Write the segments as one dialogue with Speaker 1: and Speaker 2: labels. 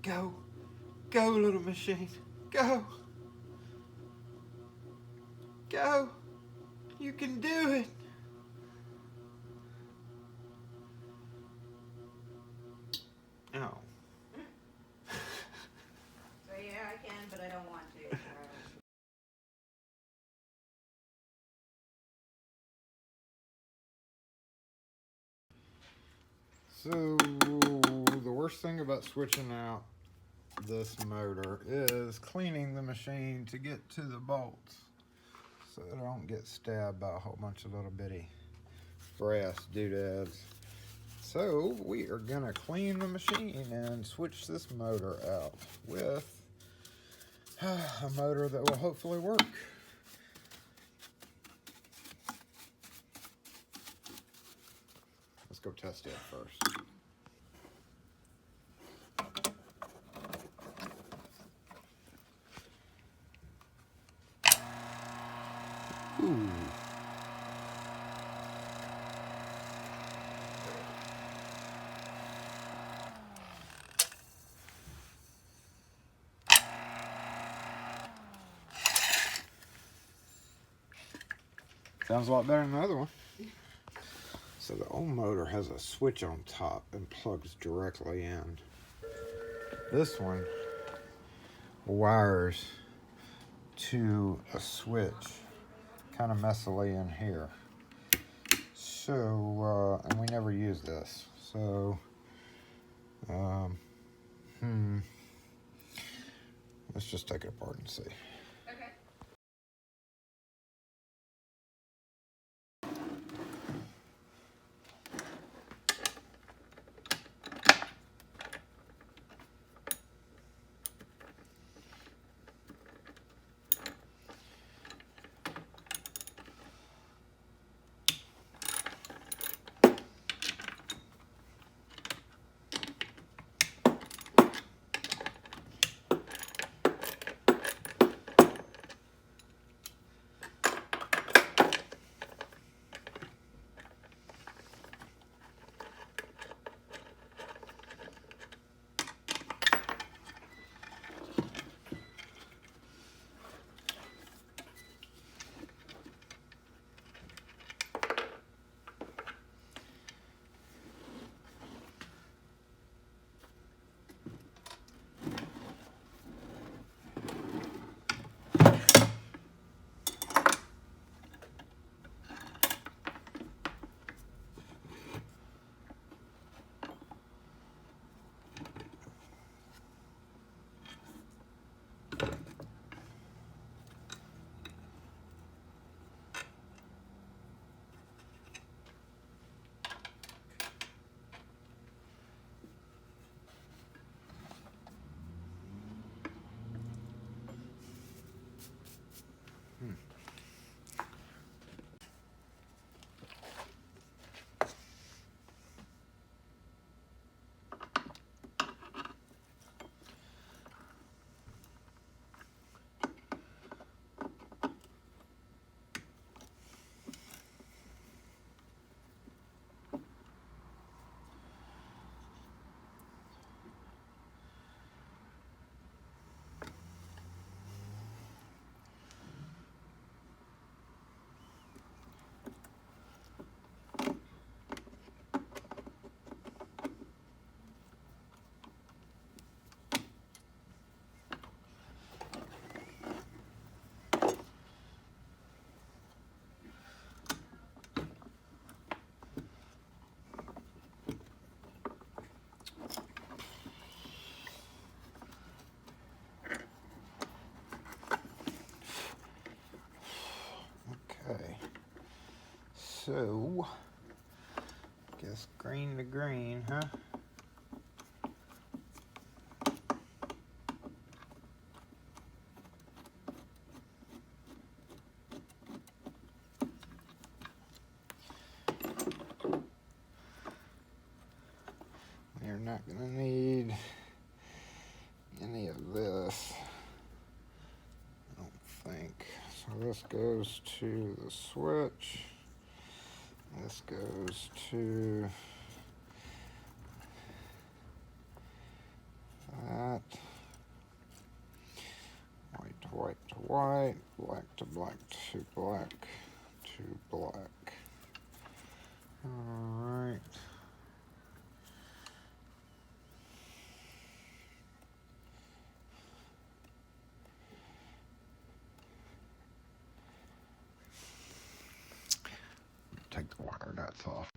Speaker 1: Go. Go, little machine. Go. Go. You can do it. Oh.
Speaker 2: So yeah, I can, but I don't want to.
Speaker 1: So the worst thing about switching out this motor is cleaning the machine to get to the bolts so it don't get stabbed by a whole bunch of little bitty brass doodads. So we are gonna clean the machine and switch this motor out with a motor that will hopefully work. Let's go test it first. Ooh. Sounds a lot better than the other one. So the old motor has a switch on top and plugs directly in. This one wires to a switch kind of messily in here. So, and we never use this. So, let's just take it apart and see.
Speaker 2: Okay.
Speaker 1: Okay. So, guess green to green, huh? You're not gonna need any of this, I don't think. So this goes to the switch. This goes to that. White to white to white, black to black to black to black. Alright. Take the wire nuts off.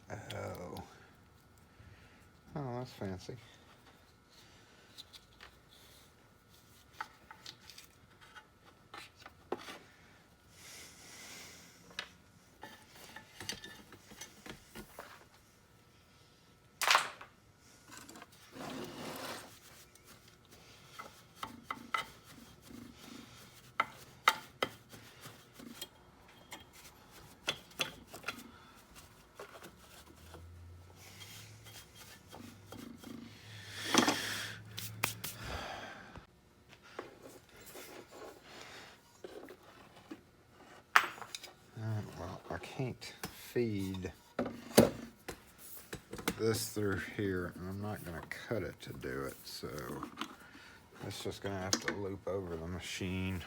Speaker 1: Oh. Oh, that's fancy. Well, I can't feed this through here, and I'm not going to cut it to do it, so it's just going to have to loop over the machine.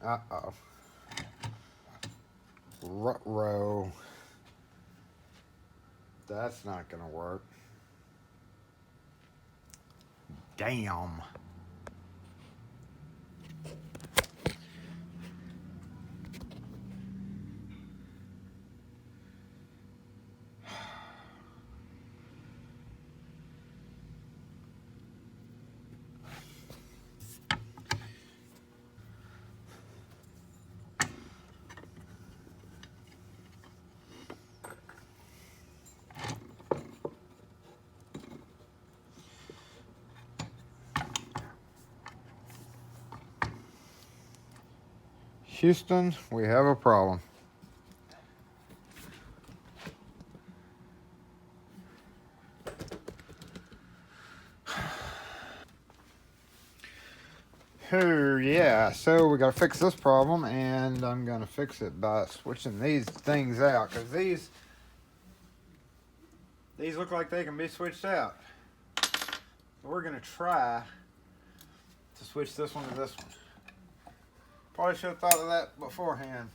Speaker 1: Uh-oh. Ruh-roh. That's not gonna work. Damn. Houston, we have a problem. Yeah, so we gotta fix this problem, and I'm gonna fix it by switching these things out, because these look like they can be switched out. We're gonna try to switch this one to this one. Probably should have thought of that beforehand.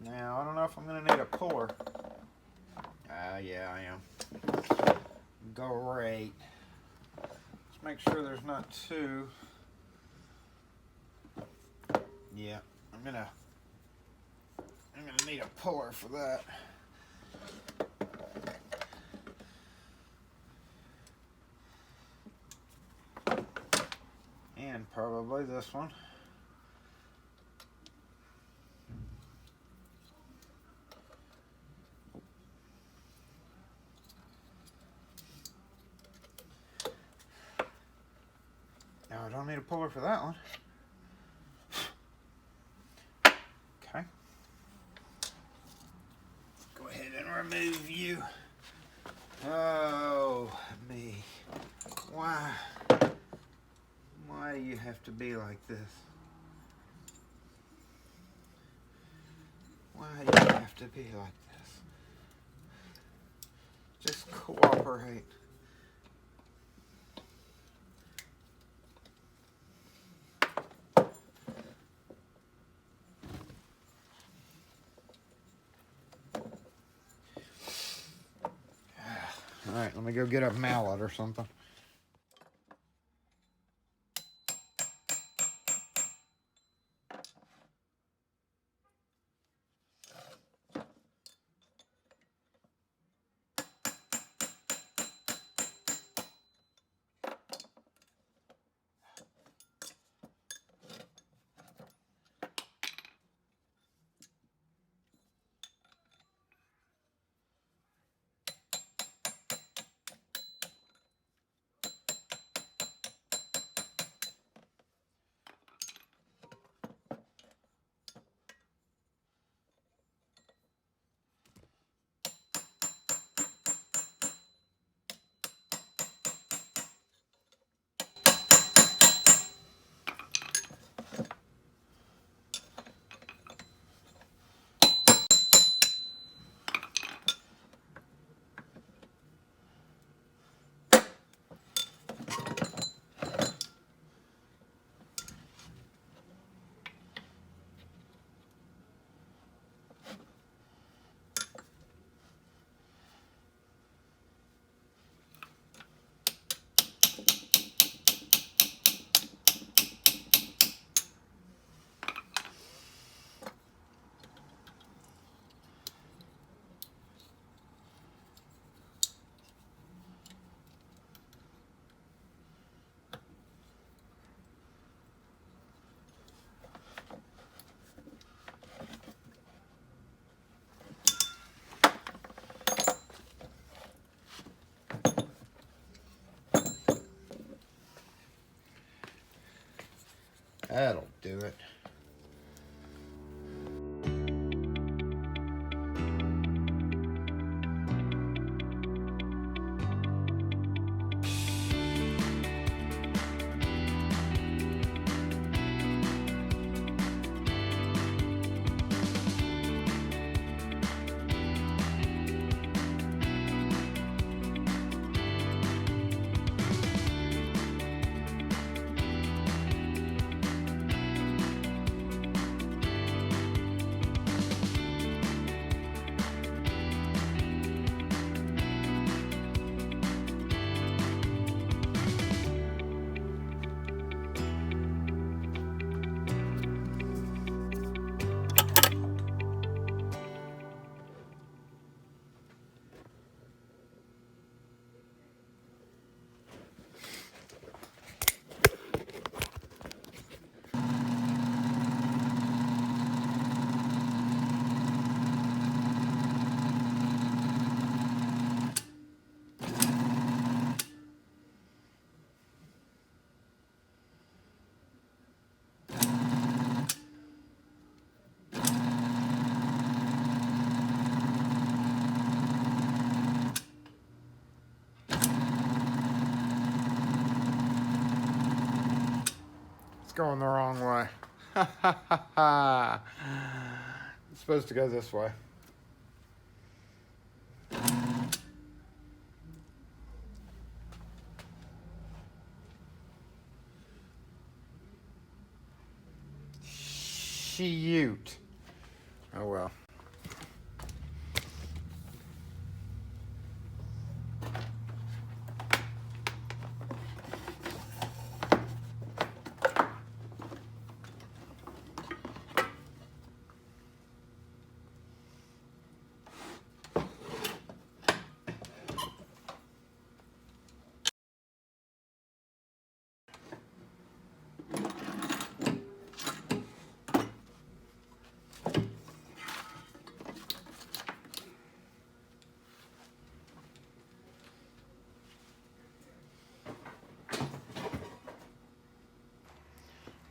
Speaker 1: Now, I don't know if I'm gonna need a puller. Yeah, I am. Great. Let's make sure there's not two. Yeah, I'm gonna need a puller for that. And probably this one. Now I don't need a puller for that one. Okay. Go ahead and remove you. Oh, me. Why? Why do you have to be like this? Why do you have to be like this? Just cooperate. All right, let me go get a mallet or something. That'll do it. going the wrong way. Ha ha ha ha. It's supposed to go this way. Shoot. Oh well.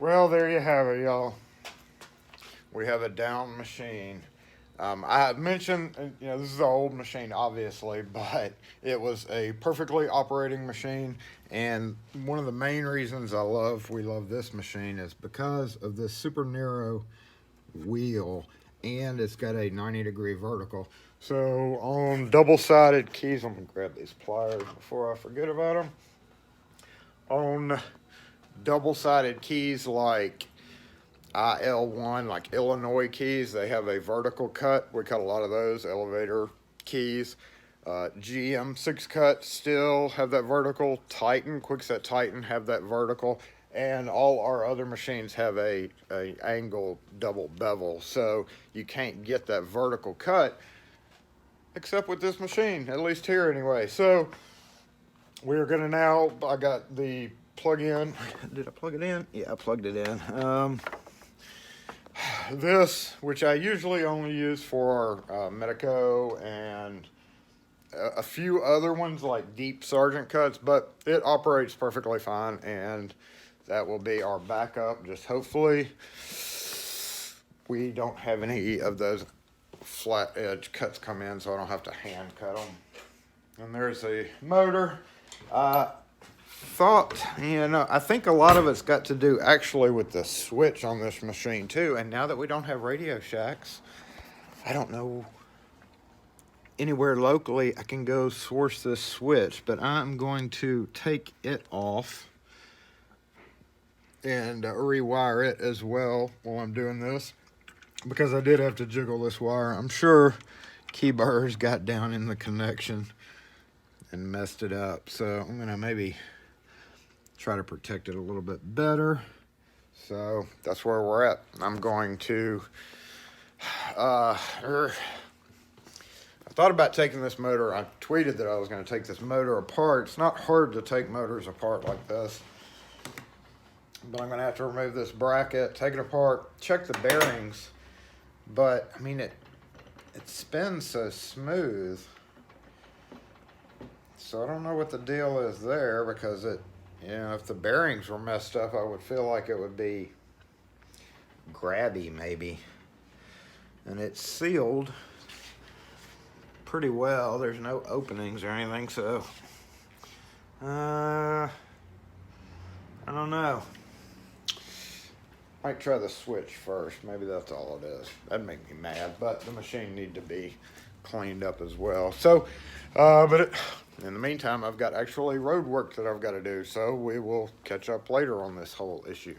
Speaker 1: Well, there you have it, y'all. We have a down machine. I mentioned, this is an old machine, obviously, but it was a perfectly operating machine. And one of the main reasons we love this machine is because of this super narrow wheel, and it's got a 90-degree vertical. So on double-sided keys, I'm gonna grab these pliers before I forget about them. On double-sided keys like IL1, like Illinois keys, they have a vertical cut. We cut a lot of those elevator keys. GM 6-cut still have that vertical. Titan, Quickset Titan have that vertical, and all our other machines have a angle double bevel, so you can't get that vertical cut except with this machine, at least here anyway. So we're gonna now, I got the plug in. Did I plug it in? Yeah, I plugged it in. This, which I usually only use for Medico and a few other ones like deep sergeant cuts, but it operates perfectly fine, and that will be our backup. Just hopefully we don't have any of those flat edge cuts come in, so I don't have to hand cut them. And there's a motor. I think a lot of it's got to do actually with the switch on this machine too. And now that we don't have Radio Shacks, I don't know anywhere locally I can go source this switch, but I'm going to take it off and rewire it as well while I'm doing this, because I did have to jiggle this wire. I'm sure key burrs got down in the connection and messed it up, so I'm gonna maybe try to protect it a little bit better. So that's where we're at. I'm going to I thought about taking this motor. I tweeted that I was going to take this motor apart. It's not hard to take motors apart like this, but I'm going to have to remove this bracket, take it apart, check the bearings. But I mean, it spins so smooth, so I don't know what the deal is there, because if the bearings were messed up, I would feel like it would be grabby maybe. And it's sealed pretty well. There's no openings or anything, so I don't know. Might try the switch first. Maybe that's all it is. That'd make me mad, but the machine need to be cleaned up as well. So, in the meantime, I've got actually road work that I've got to do, so we will catch up later on this whole issue.